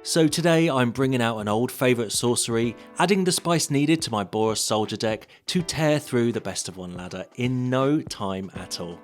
So today I'm bringing out an old favourite sorcery, adding the spice needed to my Boros Soldier deck to tear through the best of one ladder in no time at all.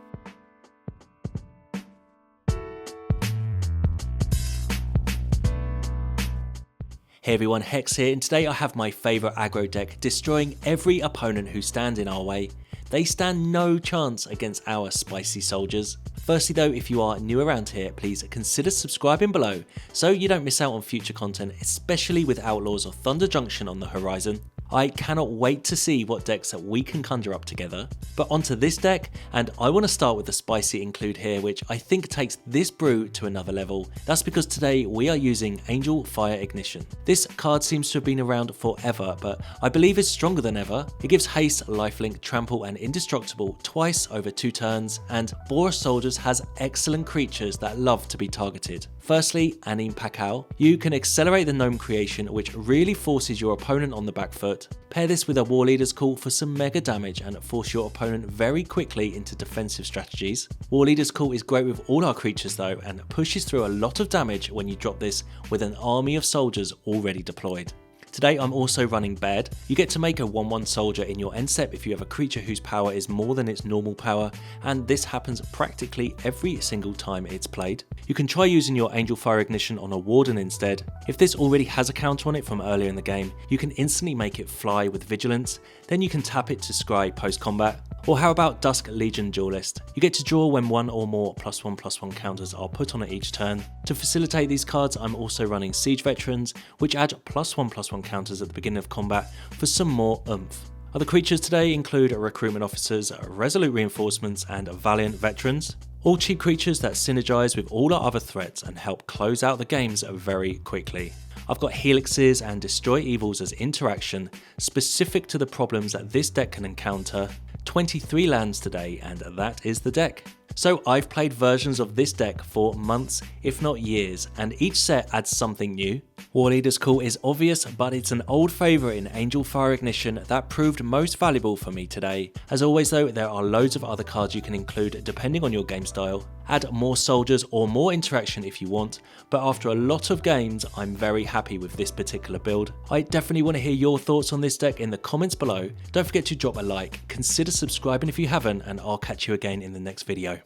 Hey everyone, Hex here, and today I have my favourite aggro deck destroying every opponent who stands in our way. They stand no chance against our spicy soldiers. Firstly though, if you are new around here, please consider subscribing below so you don't miss out on future content, especially with Outlaws of Thunder Junction on the horizon. I cannot wait to see what decks that we can conjure up together. But onto this deck, and I want to start with the spicy include here, which I think takes this brew to another level. That's because today we are using Angelfire Ignition. This card seems to have been around forever, but I believe is stronger than ever. It gives haste, lifelink, trample and indestructible twice over 2 turns, and Boros Soldiers has excellent creatures that love to be targeted. Firstly, Anim Pakal. You can accelerate the gnome creation, which really forces your opponent on the back foot. Pair this with a Warleader's Call for some mega damage and force your opponent very quickly into defensive strategies. Warleader's Call is great with all our creatures though, and pushes through a lot of damage when you drop this with an army of soldiers already deployed. Today I'm also running Baird. You get to make a 1/1 soldier in your end step if you have a creature whose power is more than its normal power, and this happens practically every single time it's played. You can try using your Angelfire Ignition on a Warden instead. If this already has a counter on it from earlier in the game, you can instantly make it fly with Vigilance, then you can tap it to scry post combat. Or how about Dusk Legion Duelist? You get to draw when 1 or more +1/+1 counters are put on it each turn. To facilitate these cards, I'm also running Siege Veterans, which add +1/+1 counters at the beginning of combat for some more oomph. Other creatures today include Recruitment Officers, Resolute Reinforcements and Valiant Veterans. All cheap creatures that synergize with all our other threats and help close out the games very quickly. I've got Helixes and Destroy Evils as interaction, specific to the problems that this deck can encounter. 23 lands today, and that is the deck. So I've played versions of this deck for months, if not years, and each set adds something new. Warleader's Call is obvious, but it's an old favourite in Angelfire Ignition that proved most valuable for me today. As always though, there are loads of other cards you can include depending on your game style. Add more soldiers or more interaction if you want, but after a lot of games, I'm very happy with this particular build. I definitely want to hear your thoughts on this deck in the comments below. Don't forget to drop a like, consider subscribing if you haven't, and I'll catch you again in the next video.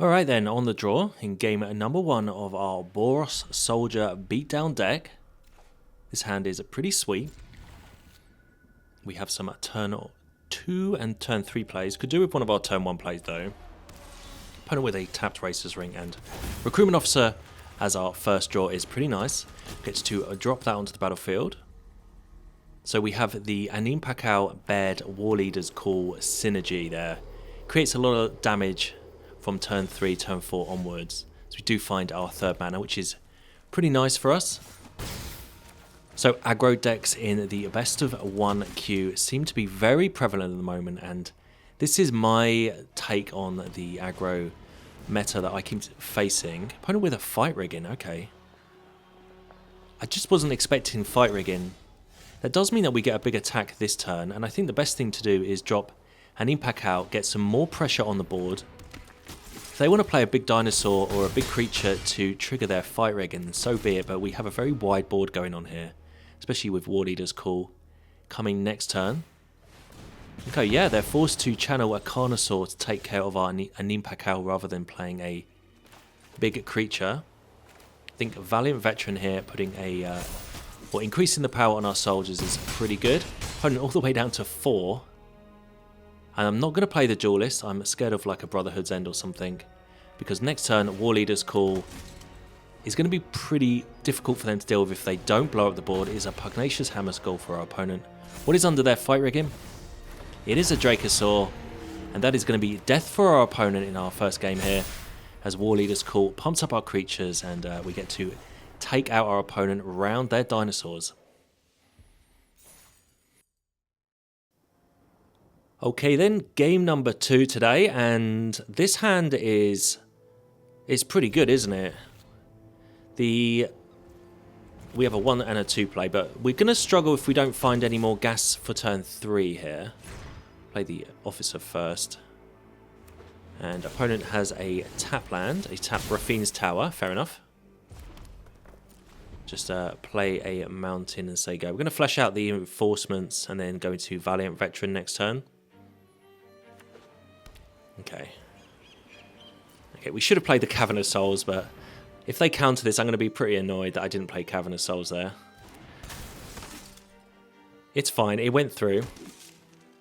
Alright then, on the draw, in game number 1 of our Boros Soldier Beatdown deck. This hand is pretty sweet. We have some turn 2 and turn 3 plays. Could do with one of our turn 1 plays though. Opponent with a tapped Racer's Ring and Recruitment Officer as our first draw is pretty nice. Gets to drop that onto the battlefield. So we have the Anim Pakal Baird Warleader's Call synergy there. Creates a lot of damage from turn 3, turn 4 onwards. So we do find our 3rd mana, which is pretty nice for us. So aggro decks in the best of 1 queue seem to be very prevalent at the moment, and this is my take on the aggro meta that I keep facing. Opponent with a Fight Rigging, okay. I just wasn't expecting Fight Rigging. That does mean that we get a big attack this turn, and I think the best thing to do is drop an impact out, get some more pressure on the board. If they want to play a big dinosaur or a big creature to trigger their Fight Rig, and so be it, but we have a very wide board going on here, especially with Warleader's Call coming next turn. Okay, yeah, they're forced to channel a Carnosaur to take care of our Anim Pakal rather than playing a big creature. I think Valiant Veteran here putting a, well, increasing the power on our soldiers is pretty good. Putting all the way down to 4. And I'm not going to play the Duelist. I'm scared of like a Brotherhood's End or something, because next turn Warleader's Call is going to be pretty difficult for them to deal with if they don't blow up the board. It is a Pugnacious Hammer Skull for our opponent. What is under their Fight Rigging? It is a Dracosaur, and that is going to be death for our opponent in our first game here, as Warleader's Call pumps up our creatures, and we get to take out our opponent around their dinosaurs. Okay then, game number 2 today, and this hand is pretty good, isn't it? We have a 1 and a 2 play, but we're going to struggle if we don't find any more gas for turn 3 here. Play the Officer first. And opponent has a tap land, a tap Rafine's Tower, fair enough. just play a mountain and say go. We're going to flesh out the reinforcements and then go into Valiant Veteran next turn. Okay. Okay, we should have played the Cavern of Souls, but if they counter this, I'm going to be pretty annoyed that I didn't play Cavern of Souls there. It's fine, it went through.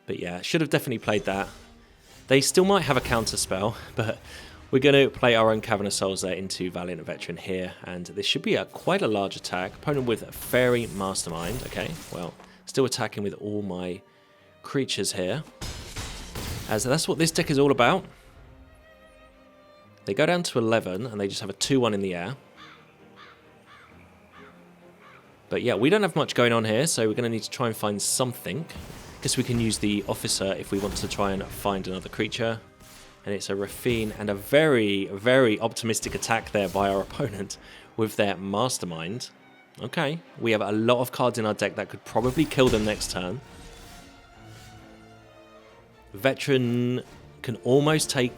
But yeah, should have definitely played that. They still might have a counter spell, but we're going to play our own Cavern of Souls there into Valiant Veteran here. And this should be quite a large attack. Opponent with Fairy Mastermind. Okay, well, still attacking with all my creatures here. As that's what this deck is all about. They go down to 11 and they just have a 2-1 in the air. But yeah, we don't have much going on here, so we're going to need to try and find something. Guess we can use the Officer if we want to try and find another creature. And it's a Raffine and a very, very optimistic attack there by our opponent with their Mastermind. Okay, we have a lot of cards in our deck that could probably kill them next turn. Veteran can almost take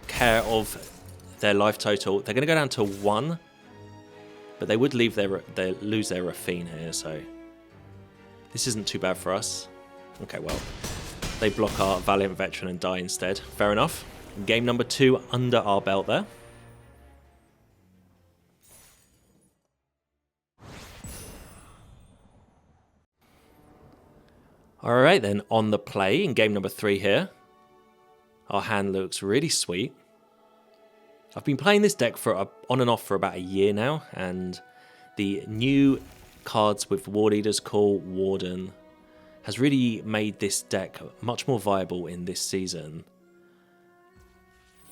care of their life total. They're going to go down to 1. But they would lose their Raffine here, so this isn't too bad for us. Okay, well, they block our Valiant Veteran and die instead. Fair enough. Game number 2 under our belt there. Alright then, on the play in game number 3 here. Our hand looks really sweet. I've been playing this deck for on and off for about a year now, and the new cards with Warleader's Call, Warden, has really made this deck much more viable in this season.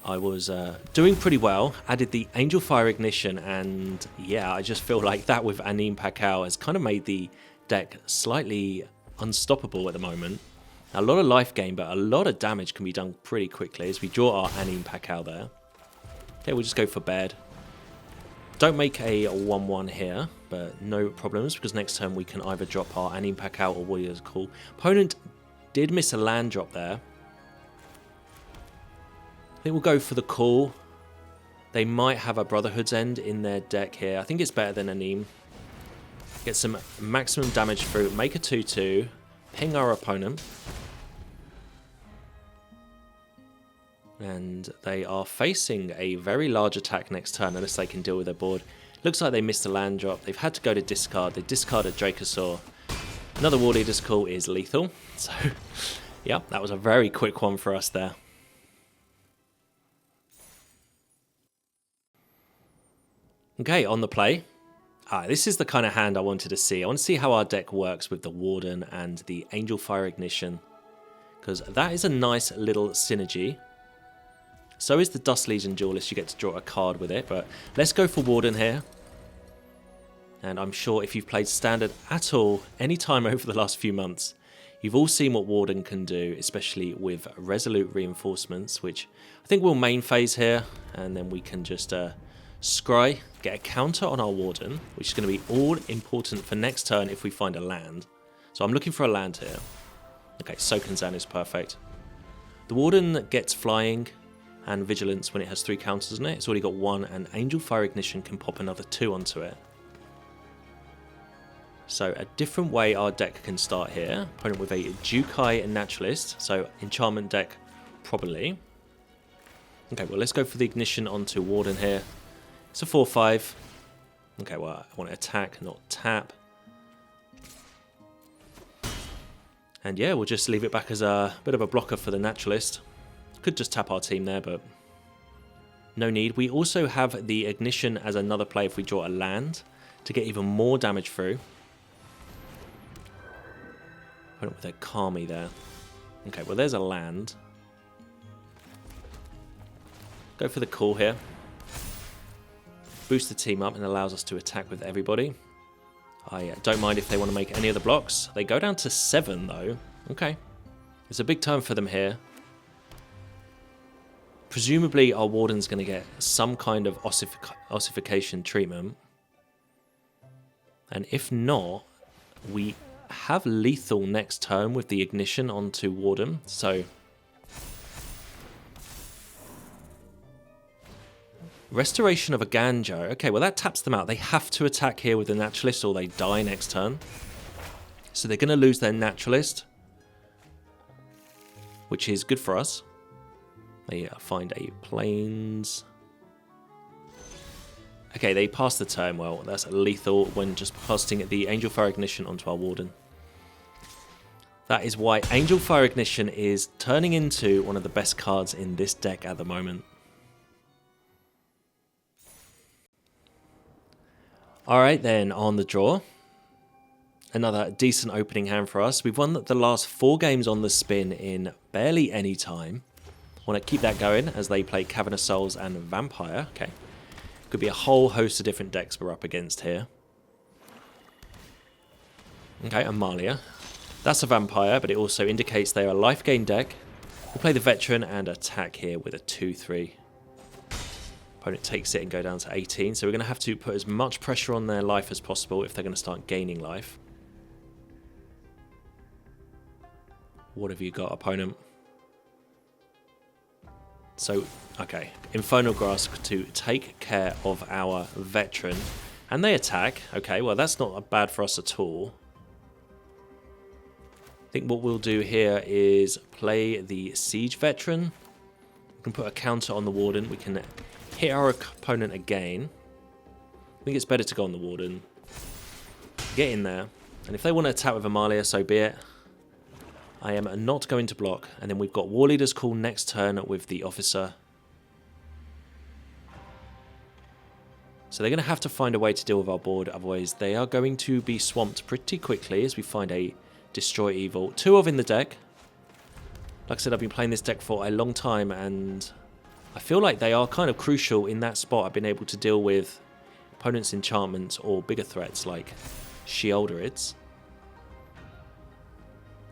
I was doing pretty well, added the Angelfire Ignition, and yeah, I just feel like that with Anim Pakal has kind of made the deck slightly unstoppable at the moment. A lot of life gain, but a lot of damage can be done pretty quickly as we draw our Anim Pakal there. Okay, we'll just go for Baird. Don't make a 1-1 here, but no problems, because next turn we can either drop our Anim Pakal or Warrior's Call. Opponent did miss a land drop there. I think we'll go for the Call. They might have a Brotherhood's End in their deck here. I think it's better than Anim. Get some maximum damage through, make a 2-2, ping our opponent. And they are facing a very large attack next turn unless they can deal with their board. Looks like they missed a land drop. They've had to go to discard. They discarded Dracosaur. Another Warleader's Call is lethal. So, yeah, that was a very quick one for us there. Okay, on the play. This is the kind of hand I wanted to see. I want to see how our deck works with the Warden and the Angelfire Ignition, because that is a nice little synergy. So is the Dust Legion Duelist. You get to draw a card with it, but let's go for Warden here. And I'm sure if you've played Standard at all any time over the last few months, you've all seen what Warden can do, especially with Resolute Reinforcements, which I think we'll main phase here, and then we can just scry, get a counter on our Warden, which is going to be all important for next turn if we find a land. So I'm looking for a land here. Okay, Sokenzan is perfect. The Warden gets flying and vigilance when it has 3 counters on it. It's already got 1, and Angelfire Ignition can pop another 2 onto it. So a different way our deck can start here. Opponent with a Jukai Naturalist, so enchantment deck probably. Okay, well let's go for the Ignition onto Warden here. It's a 4-5. Okay, well I want to attack, not tap. And yeah, we'll just leave it back as a bit of a blocker for the Naturalist. Could just tap our team there, but no need. We also have the Ignition as another play if we draw a land to get even more damage through. Put it with a Kami there. Okay, well there's a land. Go for the Call here. Boost the team up and allows us to attack with everybody. I don't mind if they want to make any of the blocks. They go down to 7 though. Okay. It's a big turn for them here. Presumably our Warden's going to get some kind of ossification treatment. And if not, we have lethal next turn with the Ignition onto Warden. So Restoration of a Ganjo. Okay, well that taps them out. They have to attack here with the Naturalist or they die next turn. So they're going to lose their Naturalist, which is good for us. They find a Plains. Okay, they pass the turn. Well, that's lethal when just casting the Angelfire Ignition onto our Warden. That is why Angelfire Ignition is turning into one of the best cards in this deck at the moment. Alright then, on the draw. Another decent opening hand for us. We've won the last 4 games on the spin in barely any time. Want to keep that going as they play Cavernous Souls and Vampire. Okay. Could be a whole host of different decks we're up against here. Okay, Amalia. That's a Vampire, but it also indicates they are a life gain deck. We'll play the Veteran and attack here with a 2-3. Opponent takes it and go down to 18, so we're going to have to put as much pressure on their life as possible if they're going to start gaining life. What have you got, opponent? So, okay, Infernal Grasp to take care of our Veteran. And they attack. Okay, well that's not bad for us at all. I think what we'll do here is play the Siege Veteran. We can put a counter on the Warden. We can hit our opponent again. I think it's better to go on the Warden. Get in there. And if they want to attack with Amalia, so be it. I am not going to block. And then we've got Warleader's Call next turn with the Officer. So they're going to have to find a way to deal with our board. Otherwise, they are going to be swamped pretty quickly as we find a Destroy Evil. 2 of in the deck. Like I said, I've been playing this deck for a long time and I feel like they are kind of crucial in that spot. I've been able to deal with opponents' enchantments or bigger threats like Sheolderids.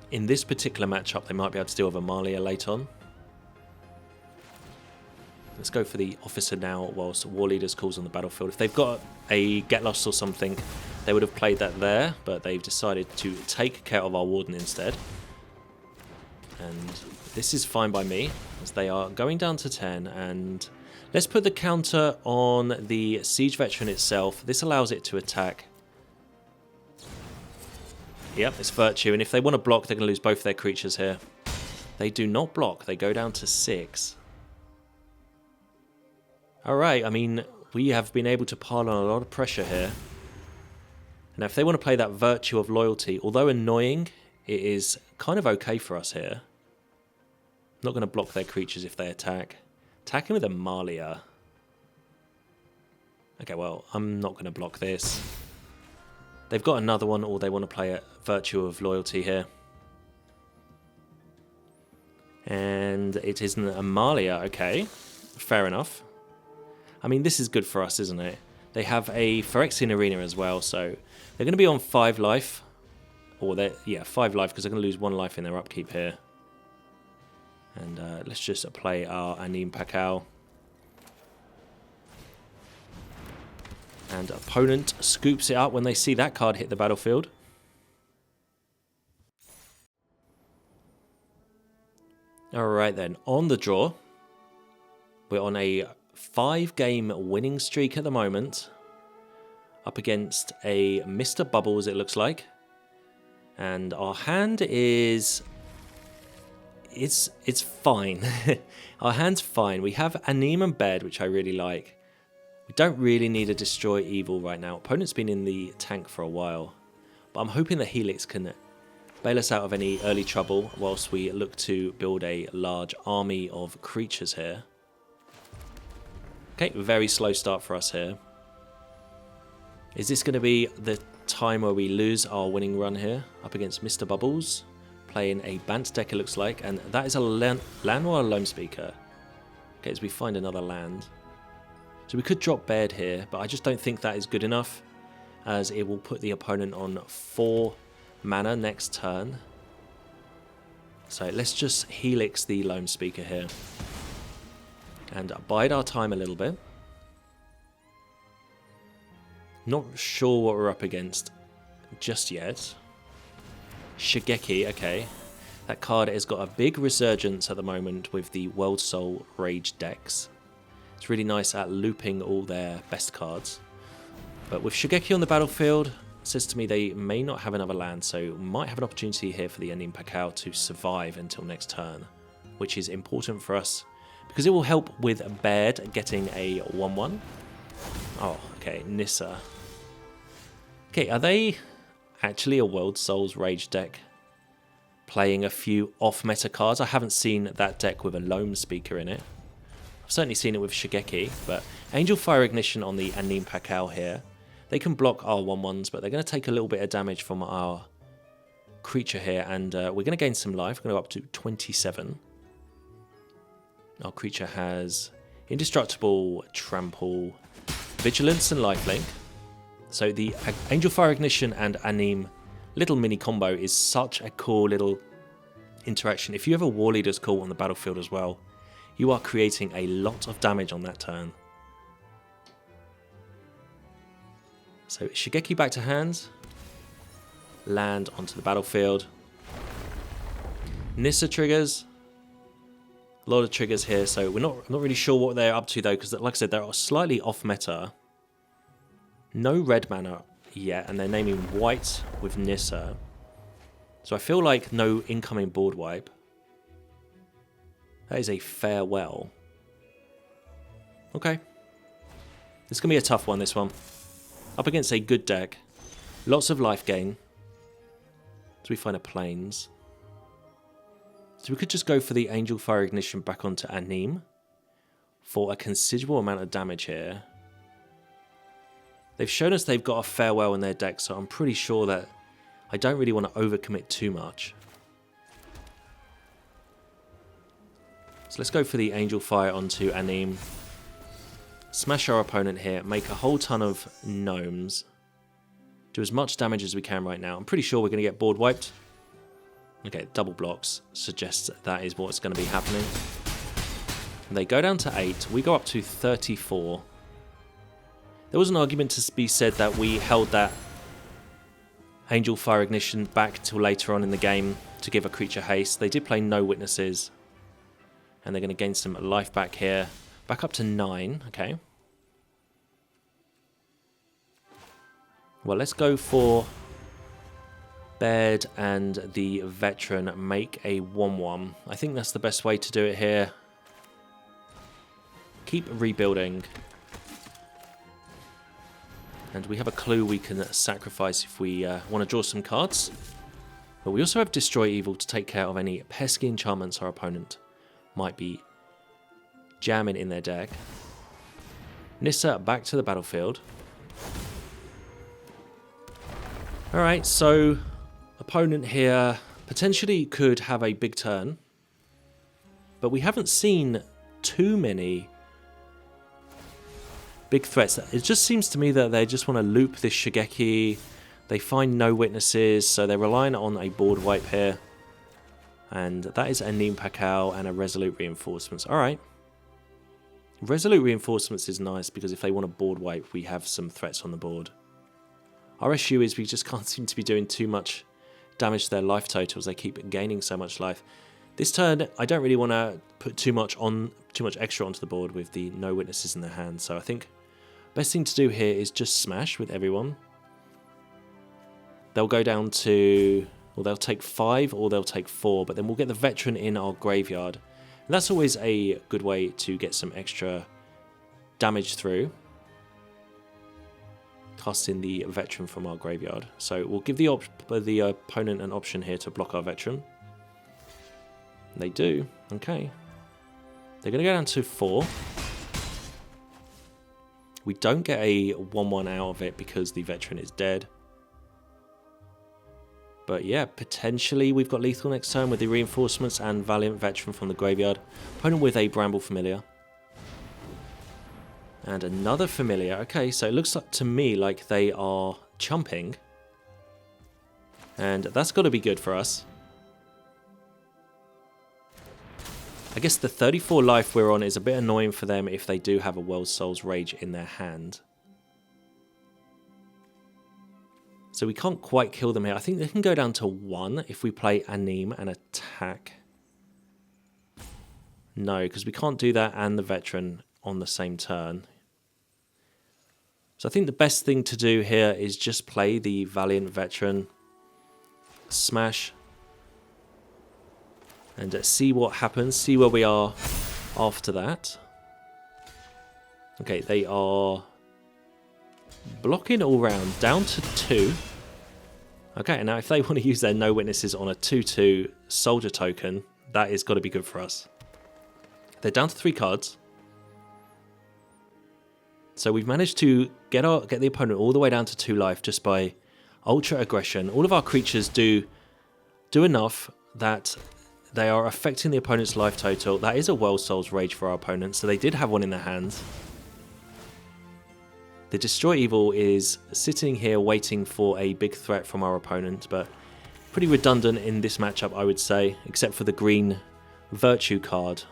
In this particular matchup, they might be able to deal with Amalia late on. Let's go for the Officer now whilst Warleader's Calls on the battlefield. If they've got a Get Lost or something, they would have played that there, but they've decided to take care of our Warden instead. And this is fine by me, as they are going down to 10. And let's put the counter on the Siege Veteran itself. This allows it to attack. Yep, it's Virtue, and if they want to block, they're going to lose both their creatures here. They do not block, they go down to 6. Alright, I mean, we have been able to pile on a lot of pressure here. Now, if they want to play that Virtue of Loyalty, although annoying, it is kind of okay for us here. Not going to block their creatures if they attack. Attacking with Amalia. Okay, well, I'm not going to block this. They've got another one, or they want to play a Virtue of Loyalty here. And it isn't Amalia, okay. Fair enough. I mean, this is good for us, isn't it? They have a Phyrexian Arena as well, so they're going to be on 5 life. Or they're, yeah, 5 life, because they're going to lose 1 life in their upkeep here. And let's just play our Anim Pakal. And opponent scoops it up when they see that card hit the battlefield. Alright then, on the draw, we're on a 5-game winning streak at the moment. Up against a Mr. Bubbles, it looks like. And our hand is... It's fine. Our hand's fine. We have Anim and Baird, which I really like. We don't really need a Destroy Evil right now. Opponent's been in the tank for a while. But I'm hoping that Helix can bail us out of any early trouble whilst we look to build a large army of creatures here. Okay, very slow start for us here. Is this going to be the time where we lose our winning run here up against Mr. Bubbles? Playing a Bant deck, it looks like. And that is a land or a Loam Speaker. Okay, as we find another land. So we could drop Baird here, but I just don't think that is good enough, as it will put the opponent on 4 mana next turn. So let's just Helix the Loam Speaker here. And bide our time a little bit. Not sure what we're up against just yet. Shigeki, okay. That card has got a big resurgence at the moment with the World Soul Rage decks. It's really nice at looping all their best cards. But with Shigeki on the battlefield, it says to me they may not have another land, so might have an opportunity here for the Anim Pakal to survive until next turn, which is important for us because it will help with Baird getting a 1-1. Oh, okay, Nissa. Okay, are they actually a World Souls Rage deck playing a few off-meta cards? I haven't seen that deck with a Loam Speaker in it. I've certainly seen it with Shigeki, but Angelfire Ignition on the Anim Pakal here. They can block our 1-1s, but they're going to take a little bit of damage from our creature here, and we're going to gain some life. We're going to go up to 27. Our creature has Indestructible, Trample, Vigilance, and Lifelink. So the Angelfire Ignition and Anim little mini combo is such a cool little interaction. If you have a Warleader's Call on the battlefield as well, you are creating a lot of damage on that turn. So Shigeki back to hand, land onto the battlefield. Nissa triggers, a lot of triggers here, so I'm not really sure what they're up to though, because like I said, they're slightly off meta. No red mana yet, and they're naming white with Nissa. So I feel like no incoming board wipe. That is a farewell. Okay. It's going to be a tough one, this one. Up against a good deck. Lots of life gain. So we find a Plains. So we could just go for the Angelfire Ignition back onto Anim for a considerable amount of damage here. They've shown us they've got a farewell in their deck, so I'm pretty sure that I don't really want to overcommit too much. So let's go for the Angelfire onto Anim. Smash our opponent here, make a whole ton of gnomes. Do as much damage as we can right now. I'm pretty sure we're going to get board wiped. Okay, double blocks suggests that is what's going to be happening. And they go down to 8. We go up to 34. There was an argument to be said that we held that Angelfire Ignition back till later on in the game to give a creature haste. They did play no witnesses. And they're going to gain some life back here. Back up to 9, okay. Well, let's go for Baird and the Veteran make a 1-1. I think that's the best way to do it here. Keep rebuilding. And we have a clue we can sacrifice if we want to draw some cards. But we also have Destroy Evil to take care of any pesky enchantments our opponent might be jamming in their deck. Nissa back to the battlefield. Alright, so opponent here potentially could have a big turn. But we haven't seen too many big threats. It just seems to me that they just want to loop this Shigeki. They find no witnesses, so they're relying on a board wipe here. And that is a Anim Pakal and a Resolute Reinforcements. Alright. Resolute Reinforcements is nice because if they want a board wipe, we have some threats on the board. Our issue is we just can't seem to be doing too much damage to their life totals. They keep gaining so much life. This turn, I don't really want to put too much extra onto the board with the no witnesses in their hand. So I think best thing to do here is just smash with everyone. They'll go down to, or they'll take 5 or they'll take 4, but then we'll get the Veteran in our graveyard. And that's always a good way to get some extra damage through. Casting the Veteran from our graveyard. So we'll give the opponent an option here to block our Veteran. They do. Okay. They're going to go down to 4. We don't get a 1-1 out of it because the Veteran is dead. But yeah, potentially we've got lethal next turn with the Reinforcements and Valiant Veteran from the graveyard. Opponent with a Bramble Familiar. And another Familiar. Okay, so it looks like to me like they are chumping. And that's got to be good for us. I guess the 34 life we're on is a bit annoying for them if they do have a World Souls Rage in their hand. So we can't quite kill them here. I think they can go down to 1 if we play Anim and attack. No, because we can't do that and the Veteran on the same turn. So I think the best thing to do here is just play the Valiant Veteran, smash, and see what happens, see where we are after that. Okay, they are blocking all round, down to 2. Okay, now if they want to use their no witnesses on a 2/2 soldier token, that is got to be good for us. They're down to 3 cards. So we've managed to get the opponent all the way down to 2 life just by ultra aggression. All of our creatures do enough that they are affecting the opponent's life total. That is a World Soul's Rage for our opponent, so they did have one in their hands. The Destroy Evil is sitting here waiting for a big threat from our opponent, but pretty redundant in this matchup, I would say, except for the green Virtue card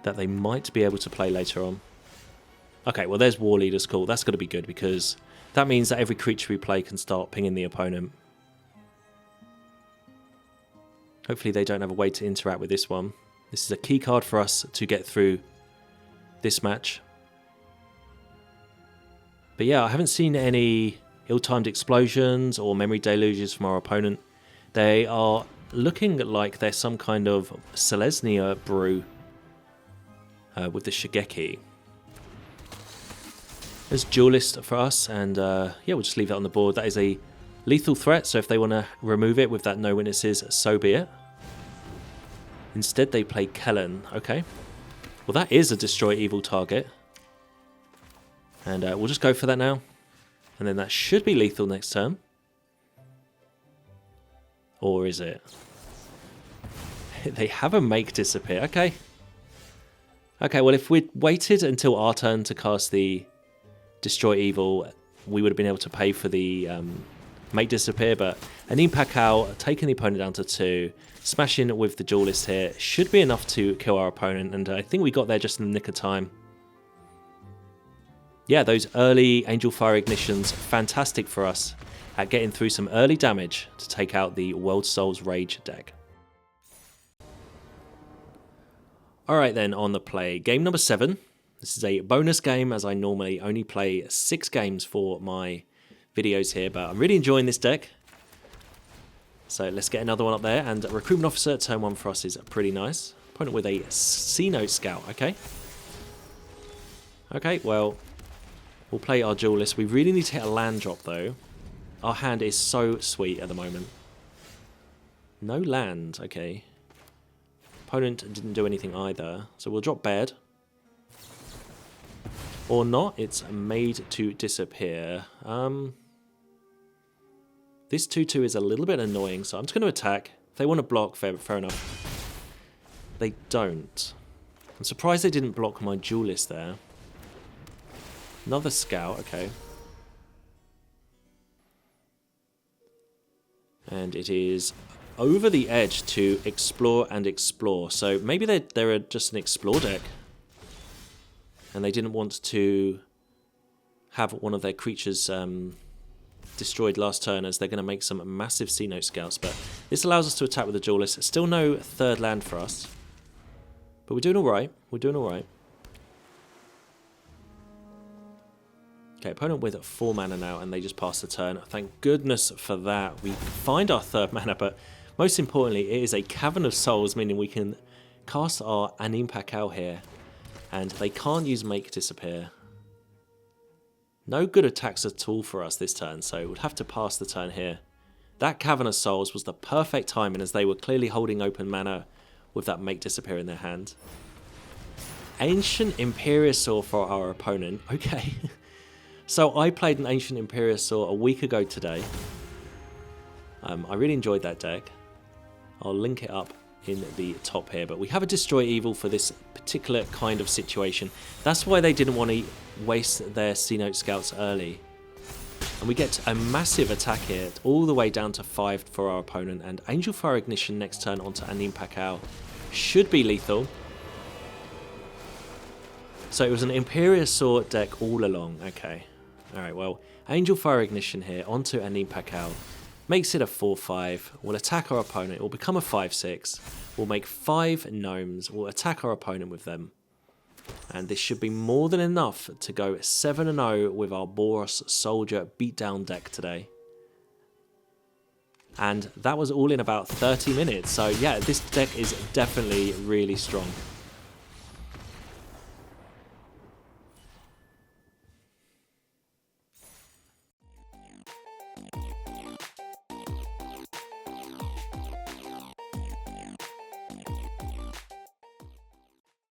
that they might be able to play later on. Okay, well there's Warleader's call. That's got to be good because that means that every creature we play can start pinging the opponent. Hopefully they don't have a way to interact with this one. This is a key card for us to get through this match. But yeah, I haven't seen any ill-timed explosions or memory deluges from our opponent. They are looking like they're some kind of Selesnya brew with the Shigeki. There's Duelist for us, and yeah, we'll just leave that on the board. That is a lethal threat, so if they want to remove it with that no witnesses, so be it. Instead, they play Kellen. Okay. Well, that is a Destroy Evil target. And we'll just go for that now. And then that should be lethal next turn. Or is it? They have a Make disappear. Okay. Okay, well, if we'd waited until our turn to cast the Destroy Evil, we would have been able to pay for the Make disappear. But Anim Pakal taking the opponent down to 2. Smashing with the Duelist here should be enough to kill our opponent. And I think we got there just in the nick of time. Yeah, those early Angelfire Ignitions, fantastic for us at getting through some early damage to take out the World Soul's Rage deck. Alright then, on the play. Game number 7. This is a bonus game as I normally only play 6 games for my videos here, but I'm really enjoying this deck. So let's get another one up there, and Recruitment Officer, turn 1 for us is pretty nice. Opponent with a C-Note Scout, okay. Okay, well, we'll play our Duelist. We really need to hit a land drop, though. Our hand is so sweet at the moment. No land, okay. Opponent didn't do anything either, so we'll drop Baird. Or not, it's made to disappear. This 2/2 is a little bit annoying, so I'm just going to attack. If they want to block, fair enough. They don't. I'm surprised they didn't block my Duelist there. Another Scout, okay. And it is over the edge to explore and explore. So maybe they're just an explore deck. And they didn't want to have one of their creatures destroyed last turn, as they're going to make some massive C-Note Scouts. But this allows us to attack with the Duelist. Still no third land for us. But we're doing alright. We're doing alright. Okay, opponent with 4 mana now, and they just pass the turn. Thank goodness for that. We find our 3rd mana, but most importantly, it is a Cavern of Souls, meaning we can cast our Anim Pakal here, and they can't use Make disappear. No good attacks at all for us this turn, so we'll have to pass the turn here. That Cavern of Souls was the perfect timing, as they were clearly holding open mana with that Make disappear in their hand. Ancient Imperiosaur for our opponent. Okay. So I played an Ancient Imperiosaur a week ago today. I really enjoyed that deck. I'll link it up in the top here, but we have a Destroy Evil for this particular kind of situation. That's why they didn't want to waste their C-Note Scouts early. And we get a massive attack here, all the way down to 5 for our opponent, and Angelfire Ignition next turn onto Anim Pakal should be lethal. So it was an Imperiosaur deck all along. Okay. Alright, well, Angelfire Ignition here onto Anim Pakal. Makes it a 4/5. We'll attack our opponent. It will become a 5/6. We'll make 5 gnomes. We'll attack our opponent with them. And this should be more than enough to go 7-0 with our Boros Soldier beatdown deck today. And that was all in about 30 minutes. So yeah, this deck is definitely really strong.